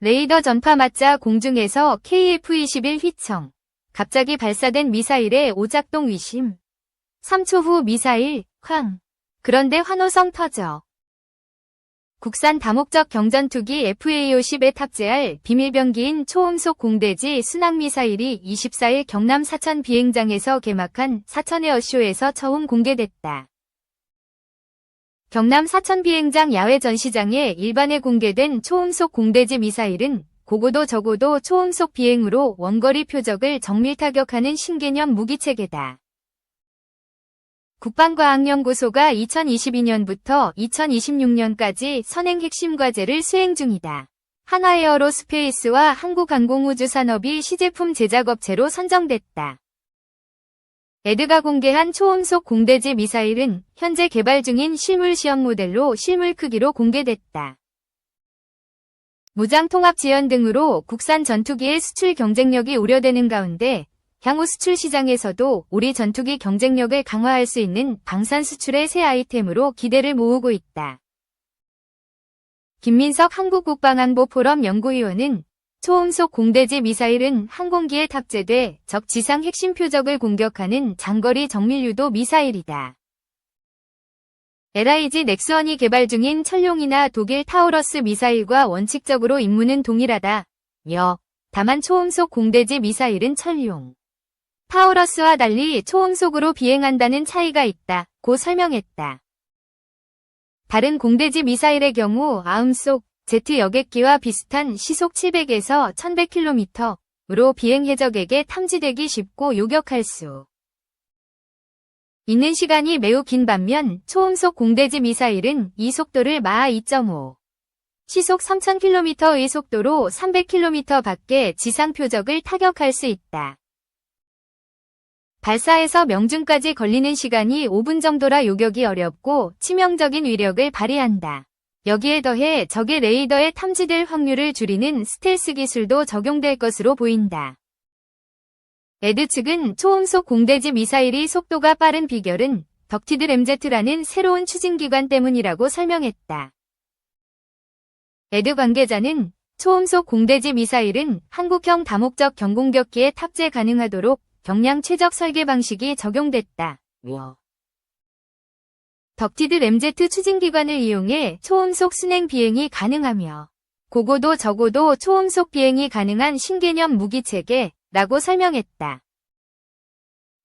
레이더 전파 맞자 공중에서 KF-21 휘청. 갑자기 발사된 미사일의 오작동 의심. 3초 후 미사일, 쾅. 그런데 환호성 터져. 국산 다목적 경전투기 FA-50에 탑재할 비밀병기인 초음속 공대지 순항미사일이 24일 경남 사천 비행장에서 개막한 사천 에어쇼에서 처음 공개됐다. 경남 사천 비행장 야외 전시장에 일반에 공개된 초음속 공대지 미사일은 고고도 저고도 초음속 비행으로 원거리 표적을 정밀 타격하는 신개념 무기체계다. 국방과학연구소가 2022년부터 2026년까지 선행 핵심 과제를 수행 중이다. 한화에어로스페이스와 한국항공우주산업이 시제품 제작업체로 선정됐다. 에드가 공개한 초음속 공대지 미사일은 현재 개발 중인 실물 시험 모델로 실물 크기로 공개됐다. 무장 통합 지연 등으로 국산 전투기의 수출 경쟁력이 우려되는 가운데 향후 수출 시장에서도 우리 전투기 경쟁력을 강화할 수 있는 방산 수출의 새 아이템으로 기대를 모으고 있다. 김민석 한국국방안보포럼 연구위원은 초음속 공대지 미사일은 항공기에 탑재돼 적 지상 핵심 표적을 공격하는 장거리 정밀유도 미사일이다. LIG 넥스원이 개발 중인 천룡이나 독일 타우러스 미사일과 원칙적으로 임무는 동일하다. 다만 초음속 공대지 미사일은 천룡, 타우러스와 달리 초음속으로 비행한다는 차이가 있다. 고 설명했다. 다른 공대지 미사일의 경우 아음속 제트 여객기와 비슷한 시속 700에서 1100km로 비행 해적에게 탐지되기 쉽고 요격할 수 있는 시간이 매우 긴 반면 초음속 공대지 미사일은 이 속도를 마하 2.5, 시속 3000km의 속도로 300km 밖의 지상 표적을 타격할 수 있다. 발사에서 명중까지 걸리는 시간이 5분 정도라 요격이 어렵고 치명적인 위력을 발휘한다. 여기에 더해 적의 레이더에 탐지될 확률을 줄이는 스텔스 기술도 적용될 것으로 보인다. 에드 측은 초음속 공대지 미사일이 속도가 빠른 비결은 덕티드 램제트라는 새로운 추진기관 때문이라고 설명했다. 에드 관계자는 초음속 공대지 미사일은 한국형 다목적 경공격기에 탑재 가능하도록 경량 최적 설계 방식이 적용됐다. 덕티드 램제트 추진기관을 이용해 초음속 순행 비행이 가능하며 고고도 저고도 초음속 비행이 가능한 신개념 무기체계라고 설명했다.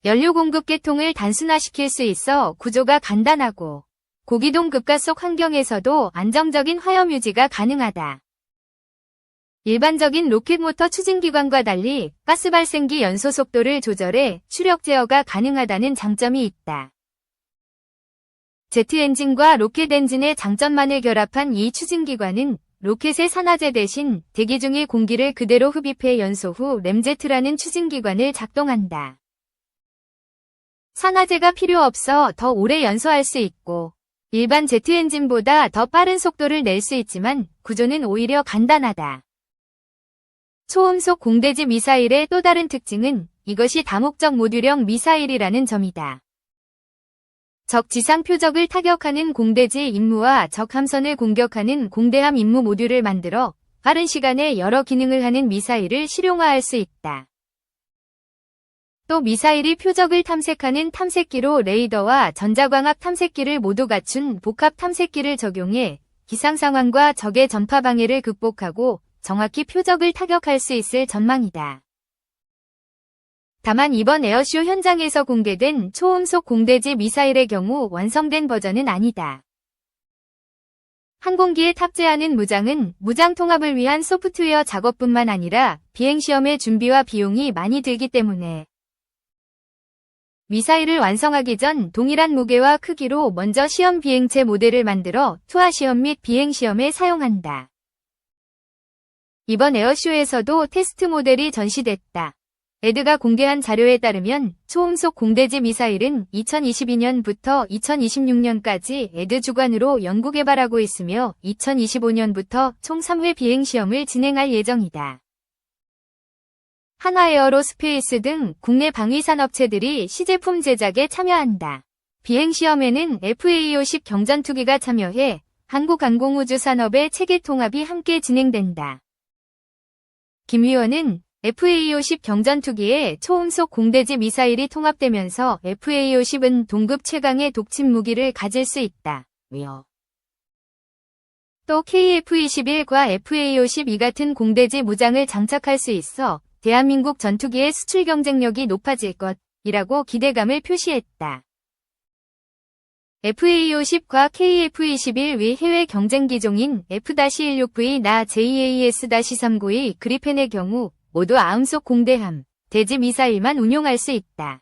연료 공급 계통을 단순화시킬 수 있어 구조가 간단하고 고기동 급가속 환경에서도 안정적인 화염 유지가 가능하다. 일반적인 로켓 모터 추진기관과 달리 가스 발생기 연소 속도를 조절해 추력 제어가 가능하다는 장점이 있다. 제트 엔진과 로켓 엔진의 장점만을 결합한 이 추진기관은 로켓의 산화제 대신 대기 중의 공기를 그대로 흡입해 연소 후 램제트라는 추진기관을 작동한다. 산화제가 필요 없어 더 오래 연소할 수 있고 일반 제트 엔진보다 더 빠른 속도를 낼 수 있지만 구조는 오히려 간단하다. 초음속 공대지 미사일의 또 다른 특징은 이것이 다목적 모듈형 미사일이라는 점이다. 적 지상 표적을 타격하는 공대지 임무와 적 함선을 공격하는 공대함 임무 모듈을 만들어 빠른 시간에 여러 기능을 하는 미사일을 실용화할 수 있다. 또 미사일이 표적을 탐색하는 탐색기로 레이더와 전자광학 탐색기를 모두 갖춘 복합 탐색기를 적용해 기상 상황과 적의 전파 방해를 극복하고 정확히 표적을 타격할 수 있을 전망이다. 다만 이번 에어쇼 현장에서 공개된 초음속 공대지 미사일의 경우 완성된 버전은 아니다. 항공기에 탑재하는 무장은 무장 통합을 위한 소프트웨어 작업뿐만 아니라 비행시험의 준비와 비용이 많이 들기 때문에 미사일을 완성하기 전 동일한 무게와 크기로 먼저 시험 비행체 모델을 만들어 투하 시험 및 비행 시험에 사용한다. 이번 에어쇼에서도 테스트 모델이 전시됐다. 에드가 공개한 자료에 따르면 초음속 공대지 미사일은 2022년부터 2026년까지 에드 주관으로 연구개발하고 있으며 2025년부터 총 3회 비행시험을 진행할 예정이다. 한화에어로스페이스 등 국내 방위산업체들이 시제품 제작에 참여한다. 비행시험에는 FA-50 경전투기가 참여해 한국항공우주산업의 체계 통합이 함께 진행된다. 김 위원은 FA-50 경전투기에 초음속 공대지 미사일이 통합되면서 FA-50은 동급 최강의 독침 무기를 가질 수 있다. 또 KF-21과 FA-52 같은 공대지 무장을 장착할 수 있어 대한민국 전투기의 수출 경쟁력이 높아질 것이라고 기대감을 표시했다. FA-50과 KF-21 위 해외 경쟁 기종인 F-16V 나 JAS-392 그리펜의 경우 모두 아음속 공대함, 대지 미사일만 운용할 수 있다.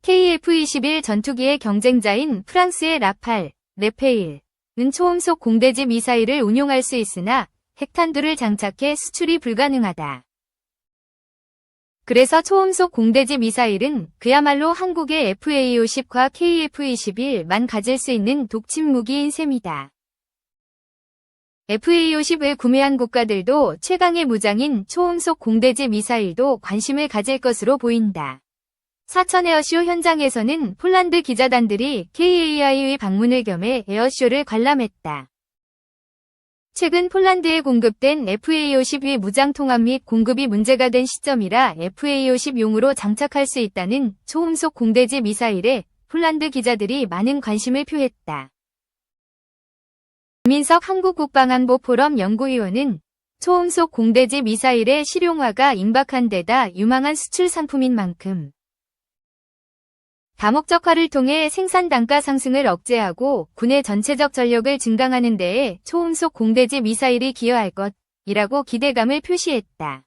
KF-21 전투기의 경쟁자인 프랑스의 라팔, 레페일은 초음속 공대지 미사일을 운용할 수 있으나 핵탄두를 장착해 수출이 불가능하다. 그래서 초음속 공대지 미사일은 그야말로 한국의 FA-50과 KF-21만 가질 수 있는 독침 무기인 셈이다. FA-50을 구매한 국가들도 최강의 무장인 초음속 공대지 미사일도 관심을 가질 것으로 보인다. 사천 에어쇼 현장에서는 폴란드 기자단들이 KAI의 방문을 겸해 에어쇼를 관람했다. 최근 폴란드에 공급된 FA-50의 무장 통합 및 공급이 문제가 된 시점이라 FA-50용으로 장착할 수 있다는 초음속 공대지 미사일에 폴란드 기자들이 많은 관심을 표했다. 김민석 한국국방안보 포럼 연구위원은 초음속 공대지 미사일의 실용화가 임박한 데다 유망한 수출 상품인 만큼 다목적화를 통해 생산 단가 상승을 억제하고 군의 전체적 전력을 증강하는 데에 초음속 공대지 미사일이 기여할 것이라고 기대감을 표시했다.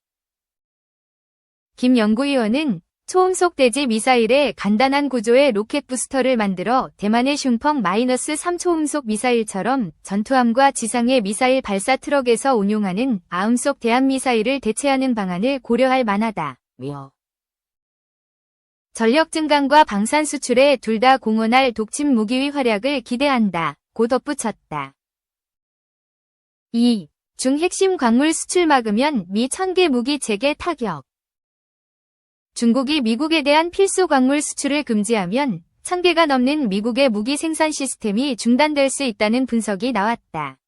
김 연구위원은 초음속 대지 미사일의 간단한 구조의 로켓 부스터를 만들어 대만의 슝펑-3 초음속 미사일처럼 전투함과 지상의 미사일 발사 트럭에서 운용하는 아음속 대함미사일을 대체하는 방안을 고려할 만하다. 전력 증강과 방산 수출에 둘 다 공헌할 독침 무기의 활약을 기대한다. 고 덧붙였다. 2. 중 핵심 광물 수출 막으면 미 1000개 무기 체계 타격. 중국이 미국에 대한 필수 광물 수출을 금지하면 1000개가 넘는 미국의 무기 생산 시스템이 중단될 수 있다는 분석이 나왔다.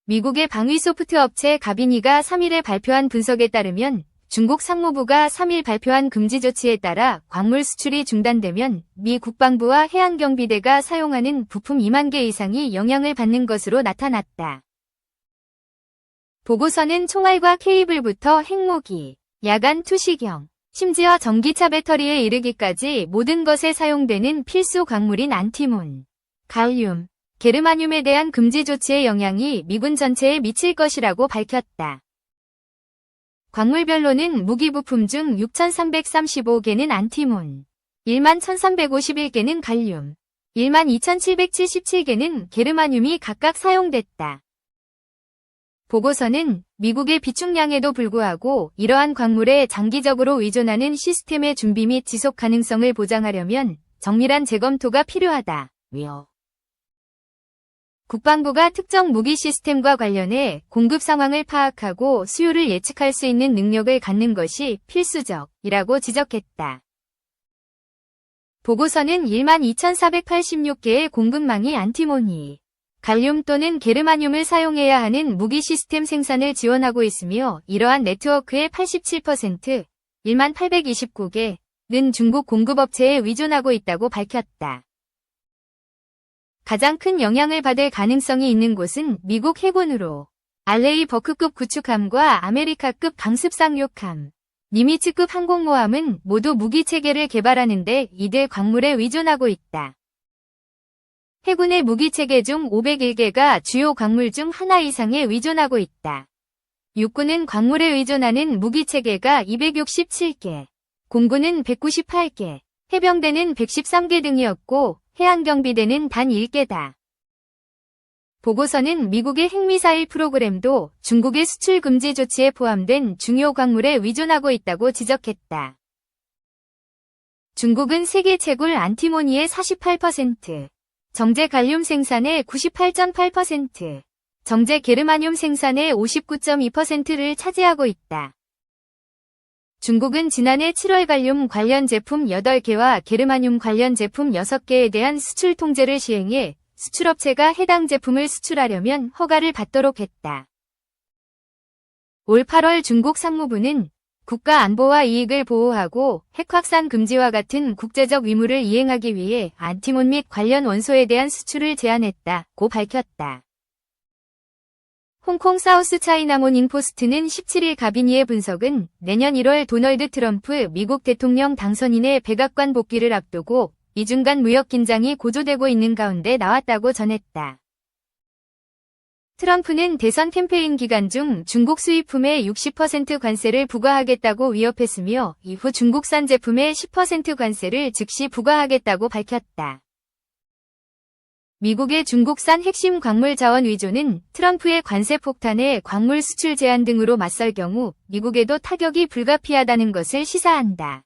미국의 방위 소프트 업체 가비니가 3일에 발표한 분석에 따르면 중국 상무부가 3일 발표한 금지 조치에 따라 광물 수출이 중단되면 미 국방부와 해양경비대가 사용하는 부품 2만 개 이상이 영향을 받는 것으로 나타났다. 보고서는 총알과 케이블부터 핵무기, 야간 투시경, 심지어 전기차 배터리에 이르기까지 모든 것에 사용되는 필수 광물인 안티몬, 갈륨, 게르마늄에 대한 금지 조치의 영향이 미군 전체에 미칠 것이라고 밝혔다. 광물별로는 무기 부품 중 6,335개는 안티몬, 11,351개는 갈륨, 12,777개는 게르마늄이 각각 사용됐다. 보고서는 미국의 비축량에도 불구하고 이러한 광물에 장기적으로 의존하는 시스템의 준비 및 지속 가능성을 보장하려면 정밀한 재검토가 필요하다. 국방부가 특정 무기 시스템과 관련해 공급 상황을 파악하고 수요를 예측할 수 있는 능력을 갖는 것이 필수적이라고 지적했다. 보고서는 12,486개의 공급망이 안티모니, 갈륨 또는 게르마늄을 사용해야 하는 무기 시스템 생산을 지원하고 있으며 이러한 네트워크의 87%, 1829개는 중국 공급업체에 의존하고 있다고 밝혔다. 가장 큰 영향을 받을 가능성이 있는 곳은 미국 해군으로 알레이 버크급 구축함과 아메리카급 강습상륙함, 니미츠급 항공모함은 모두 무기체계를 개발하는데 이들 광물에 의존하고 있다. 해군의 무기체계 중 501개가 주요 광물 중 하나 이상에 의존하고 있다. 육군은 광물에 의존하는 무기체계가 267개, 공군은 198개, 해병대는 113개 등이었고 해양경비대는 단 1개다. 보고서는 미국의 핵미사일 프로그램도 중국의 수출 금지 조치에 포함된 중요 광물에 의존하고 있다고 지적했다. 중국은 세계 채굴 안티모니의 48%, 정제 갈륨 생산의 98.8%, 정제 게르마늄 생산의 59.2%를 차지하고 있다. 중국은 지난해 7월 갈륨 관련 제품 8개와 게르마늄 관련 제품 6개에 대한 수출 통제를 시행해 수출업체가 해당 제품을 수출하려면 허가를 받도록 했다. 올 8월 중국 상무부는 국가 안보와 이익을 보호하고 핵 확산 금지와 같은 국제적 의무를 이행하기 위해 안티몬 및 관련 원소에 대한 수출을 제한했다고 밝혔다. 홍콩 사우스 차이나 모닝 포스트는 17일 가비니의 분석은 내년 1월 도널드 트럼프 미국 대통령 당선인의 백악관 복귀를 앞두고 미중 간 무역 긴장이 고조되고 있는 가운데 나왔다고 전했다. 트럼프는 대선 캠페인 기간 중 중국 수입품에 60% 관세를 부과하겠다고 위협했으며 이후 중국산 제품에 10% 관세를 즉시 부과하겠다고 밝혔다. 미국의 중국산 핵심 광물 자원 위조는 트럼프의 관세 폭탄에 광물 수출 제한 등으로 맞설 경우 미국에도 타격이 불가피하다는 것을 시사한다.